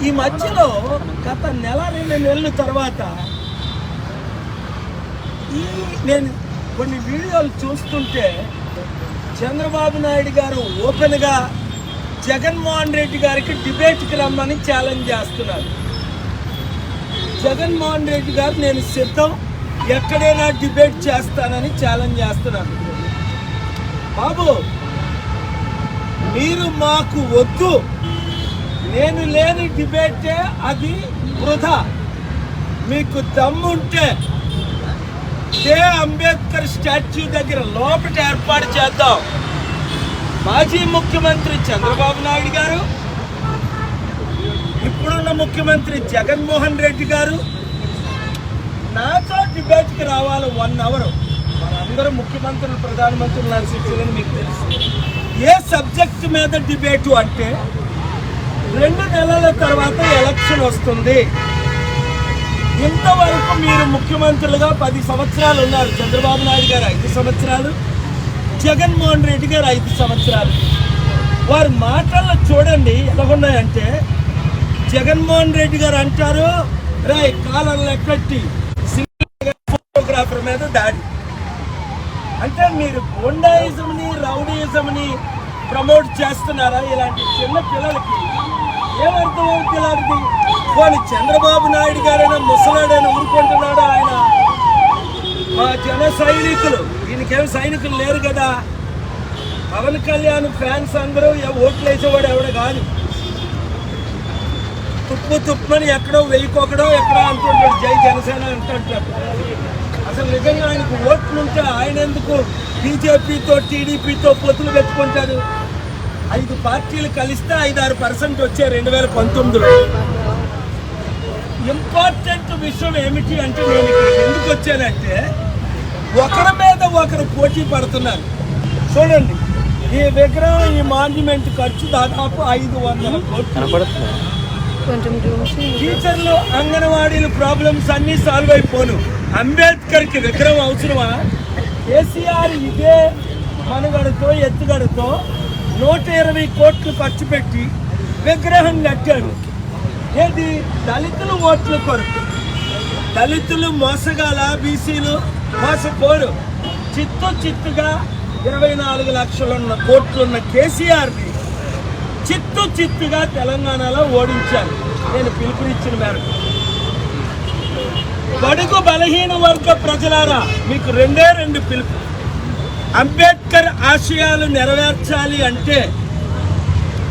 ఈ మధ్యలో గత నెల 2 నెలల తర్వాత నేను కొన్ని వీడియోలు చూస్తుంటే చంద్రబాబు నాయుడు గారు ఓపెన్గా జగన్మోహన్ రెడ్డి గారికి డిబేట్కి రమ్మని ఛాలెంజ్ చేస్తున్నారు. జగన్మోహన్ రెడ్డి గారు నేను సిద్ధం, ఎక్కడైనా డిబేట్ చేస్తానని ఛాలెంజ్ చేస్తున్నాను. బాబు, మీరు మాకు వద్దు, నేను లేని డిబేటే అది వృధా. మీకు దమ్ముంటే అంబేద్కర్ స్టాచ్యూ దగ్గర లోపల ఏర్పాటు చేద్దాం. మాజీ ముఖ్యమంత్రి చంద్రబాబు నాయుడు గారు, ఇప్పుడున్న ముఖ్యమంత్రి జగన్మోహన్ రెడ్డి గారు నాతో డిబేట్కి రావాలి 1 అవర్. మనందరూ ముఖ్యమంత్రులు, ప్రధానమంత్రులు నడిచిందని మీకు తెలుసు. ఏ సబ్జెక్ట్ మీద డిబేటు అంటే 2 నెలల తర్వాత ఎలక్షన్ వస్తుంది. ఇంతవరకు మీరు ముఖ్యమంత్రులుగా 10 సంవత్సరాలు ఉన్నారు. చంద్రబాబు నాయుడు గారు 5 సంవత్సరాలు, జగన్మోహన్ రెడ్డి గారు 5 సంవత్సరాలు. వారి మాటల్లో చూడండి ఎలాగున్నాయంటే, జగన్మోహన్ రెడ్డి గారు అంటారు, రాయ్ కాలంలో ఎక్కట్టి ఫోటోగ్రాఫర్ మీద దాడి. అంటే మీరు గుండాయిజంని, రౌడీయిజంని ప్రమోట్ చేస్తున్నారా? ఇలాంటి చిన్న పిల్లలకి ఏమర్థమవుతుంది? ఇలాంటిది పోనీ చంద్రబాబు నాయుడు గారైనా ముసలాడైనా ఊరుకుంటున్నాడు. ఆయన మా జన సైనికులు, ఈయనకేం సైనికులు లేరు కదా. పవన్ కళ్యాణ్ ఫ్యాన్స్ అందరూ ఓట్లు వేసేవాడు ఎవడ కాదు. తుప్పని ఎక్కడో వెయ్యికొకడో ఎక్కడో అంటుంటాడు, జై జనసేన అంటుంటాడు. అసలు నిజంగా ఆయనకు ఓట్లుంటే ఆయన ఎందుకు బీజేపీతో, టీడీపీతో పొత్తులు పెట్టుకుంటాడు? 5 పార్టీలు కలిస్తే 5-6% వచ్చే 2019లో. ఇంపార్టెంట్ విషయం ఏమిటి అంటే, నేను ఇక్కడికి ఎందుకు వచ్చానంటే, ఒకరి మీద ఒకరు పోటీ పడుతున్నారు. చూడండి, ఈ విగ్రహం, ఈ మాన్యుమెంట్ ఖర్చు దాదాపు 500 కోట్లు. టీచర్లు, అంగన్వాడీలు ప్రాబ్లమ్స్ అన్నీ సాల్వ్ అయిపోను. అంబేద్కర్కి విగ్రహం అవసరమా? కేసీఆర్ ఇదే మనుగడతో, ఎత్తుగడతో 120 కోట్లు ఖర్చు పెట్టి విగ్రహం కట్టాడు. ఏది? దళితులు ఓట్ల కొరకు. దళితులు మోసగాల, బీసీలు మోసపోరు. చిత్తుగా 24 లక్షల కోట్లున్న కేసీఆర్ని చిత్తుగా తెలంగాణలో ఓడించారు. నేను పిలుపునిచ్చిన మేరకు. బడుగు బలహీన వర్గ ప్రజలారా, మీకు 2 పిలుపు. అంబేద్కర్ ఆశయాలు నెరవేర్చాలి అంటే,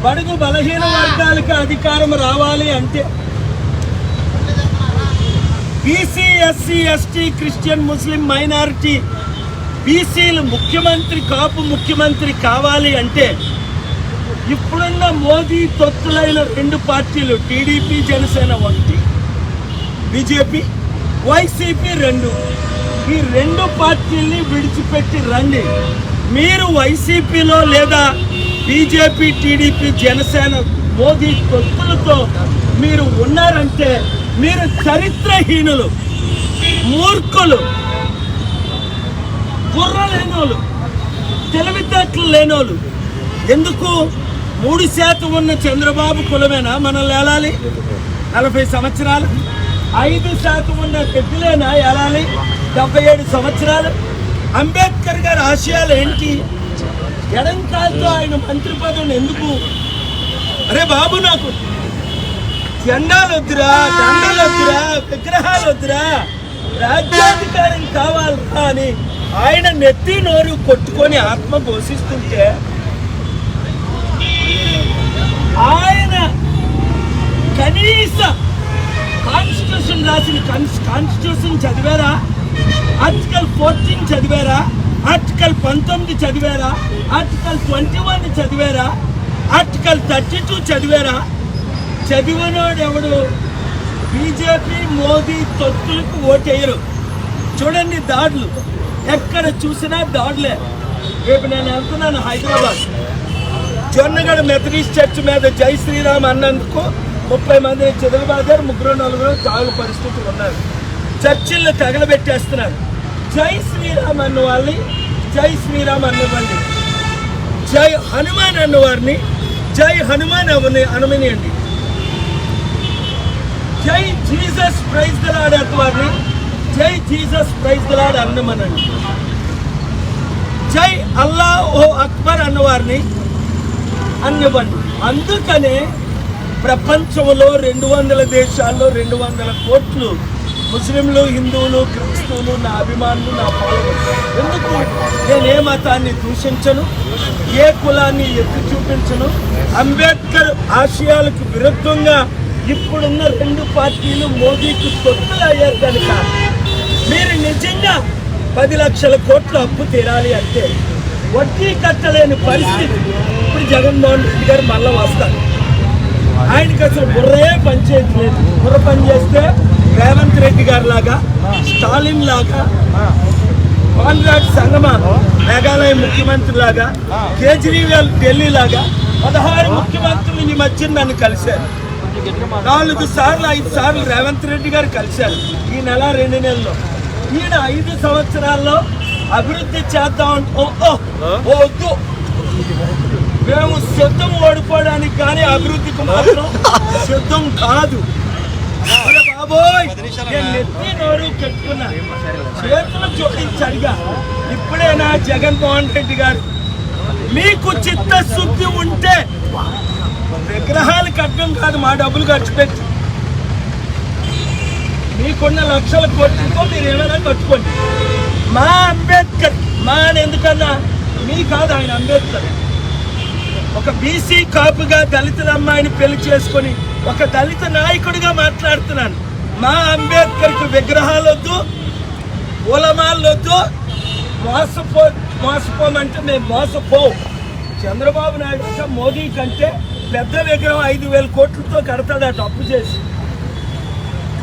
బడుగు బలహీన వర్గాలకి అధికారం రావాలి అంటే, బీసీ, ఎస్సీ, ఎస్టీ, క్రిస్టియన్, ముస్లిం, మైనారిటీ, బీసీలు ముఖ్యమంత్రి, కాపు ముఖ్యమంత్రి కావాలి అంటే, ఇప్పుడున్న మోదీ తొత్తులైన 2 పార్టీలు, టీడీపీ, జనసేన 1, బీజేపీ, వైసీపీ 2, ఈ 2 పార్టీల్ని విడిచిపెట్టి రండి. మీరు వైసీపీలో లేదా బీజేపీ, టీడీపీ, జనసేన, మోదీ తొత్తులతో మీరు ఉన్నారంటే మీరు చరిత్రహీనులు, మూర్ఖులు, బుర్ర లేనోళ్ళు, తెలివితేటలు లేనోళ్ళు. ఎందుకు? 3% ఉన్న చంద్రబాబు కులమేనా మనం ఏలాలి? 40 సంవత్సరాలు. 5% ఉన్న పెద్దలేనా ఏలాలి? 77 సంవత్సరాలు. అంబేద్కర్ గారి ఆశయాలు ఏంటి? ఎడంకాలతో ఆయన మంత్రి పదవిని ఎందుకు? అరే బాబు, నాకు జెండాలు వద్దురా, దండలు వద్దురా, విగ్రహాలు వద్దురా, రాజ్యాధికారం కావాలరా అని ఆయన నెత్తి నోరు కొట్టుకొని ఆత్మ పోషిస్తుంటే, ఆయన కనీస కాన్స్టిట్యూషన్ రాసిన కాన్స్టిట్యూషన్ చదివారా? ఆర్టికల్ 14 చదివారా? ఆర్టికల్ 19 చదివారా? ఆర్టికల్ 21 చదివారా? ఆర్టికల్ 32 చదివారా? చదివినోడు ఎవడు? బీజేపీ, మోదీ తొత్తులకు ఓటేయరు. చూడండి దాడులు, ఎక్కడ చూసినా దాడులే. రేపు నేను వెళ్తున్నాను హైదరాబాద్. జొన్నగడ మెథడిస్ట్ చర్చ్ మీద జై శ్రీరామ్ అన్నందుకు 30 మందిని చిదలబాదారు. 3-4 చాలు పరిస్థితులు ఉన్నారు. చర్చిల్లో తగలబెట్టేస్తున్నారు. జై శ్రీరామ్ అన్న వాళ్ళని జై శ్రీరామ్ అన్నవ్వండి, జై హనుమాన్ అన్నవారిని జై హనుమాన్ అనమనియండి. జై జీసస్ ప్రైజ్ ద లార్డ్ అన్నవారిని జై జీసస్ ప్రైజ్ ద లార్డ్ అన్నమనండి. జై అల్లా ఓ అక్బర్ అన్నవారిని అన్నవండి. అందుకనే ప్రపంచంలో 200 దేశాల్లో 200 కోట్లు ముస్లింలు, హిందువులు, క్రిస్తువులు నా అభిమానులు, నా పాల్గొంటారు. ఎందుకు? నేను ఏ మతాన్ని దూషించను, ఏ కులాన్ని ఎత్తి చూపించను. అంబేద్కర్ ఆశయాలకు విరుద్ధంగా ఇప్పుడున్న 2 పార్టీలు మోదీకి తొత్తులు అయ్యారు కనుక మీరు నిజంగా 10 లక్షల కోట్ల అప్పు తీరాలి అంటే వడ్డీ కట్టలేని పరిస్థితి. ఇప్పుడు జగన్మోహన్ రెడ్డి గారు మళ్ళీ వస్తారు. ఆయనకి అసలు బుర్రే పనిచేయట్లేదు. బుర్ర పని చేస్తే రేవంత్ రెడ్డి గారి లాగా, స్టాలిన్ లాగా, కాన్రాడ్ సంగమ మేఘాలయ ముఖ్యమంత్రి లాగా, కేజ్రీవాల్ ఢిల్లీ లాగా 16 ముఖ్యమంత్రులు ఈ మధ్య నన్ను కలిశారు. 4 సార్లు 5 సార్లు రేవంత్ రెడ్డి గారు కలిశారు ఈ నెల 2 నెలల్లో. ఈయన 5 సంవత్సరాల్లో అభివృద్ధి చేద్దాం వద్దు, మేము సిద్ధం ఓడిపోవడానికి కానీ అభివృద్ధికి మాత్రం సిద్ధం కాదు. బాబోయ్, నేను నెత్తి నోరు పెట్టుకున్నా, చేతులు జోడించి అడిగా, ఇప్పుడైనా జగన్మోహన్ రెడ్డి గారు మీకు చిత్తశుద్ధి ఉంటే విగ్రహాలు కట్టడం కాదు, మా డబ్బులు ఖర్చు పెట్టి మీకున్న లక్షల కోట్లతో మీరు ఏమైనా కట్టుకోండి. మా అంబేద్కర్, మా అని ఎందుకన్నా మీ కాదు, ఆయన అంబేద్కర్. ఒక బీసీ కాపుగా దళితుల అమ్మాయిని పెళ్లి చేసుకొని ఒక దళిత నాయకుడిగా మాట్లాడుతున్నాను. మా అంబేద్కర్కి విగ్రహాలు వద్దు, ఉలమాలు వద్దు. మోసపోమంటే మేము మోసపోవు. చంద్రబాబు నాయుడు అంటే మోదీ కంటే పెద్ద విగ్రహం 5,000 కోట్లతో కడతాడట అప్పు చేసి.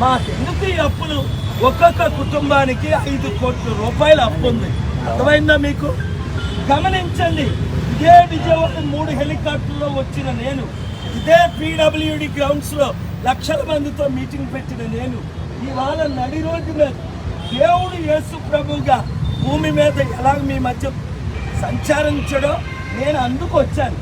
మాకెందుకు ఈ అప్పులు? ఒక్కొక్క కుటుంబానికి 5 కోట్ల రూపాయల అప్పు ఉంది. అర్థమైందా మీకు? గమనించండి. ఇదే విజయవాడ 3 హెలికాప్టర్లో వచ్చిన నేను, ఇదే పీడబ్ల్యూడి గ్రౌండ్స్లో లక్షల మందితో మీటింగ్ పెట్టిన నేను, ఇవాళ నడి రోడ్డు మీద దేవుడు యేసు ప్రభువుగా భూమి మీద ఎలా మీ మధ్య సంచరించడో నేను అందుకు వచ్చాను.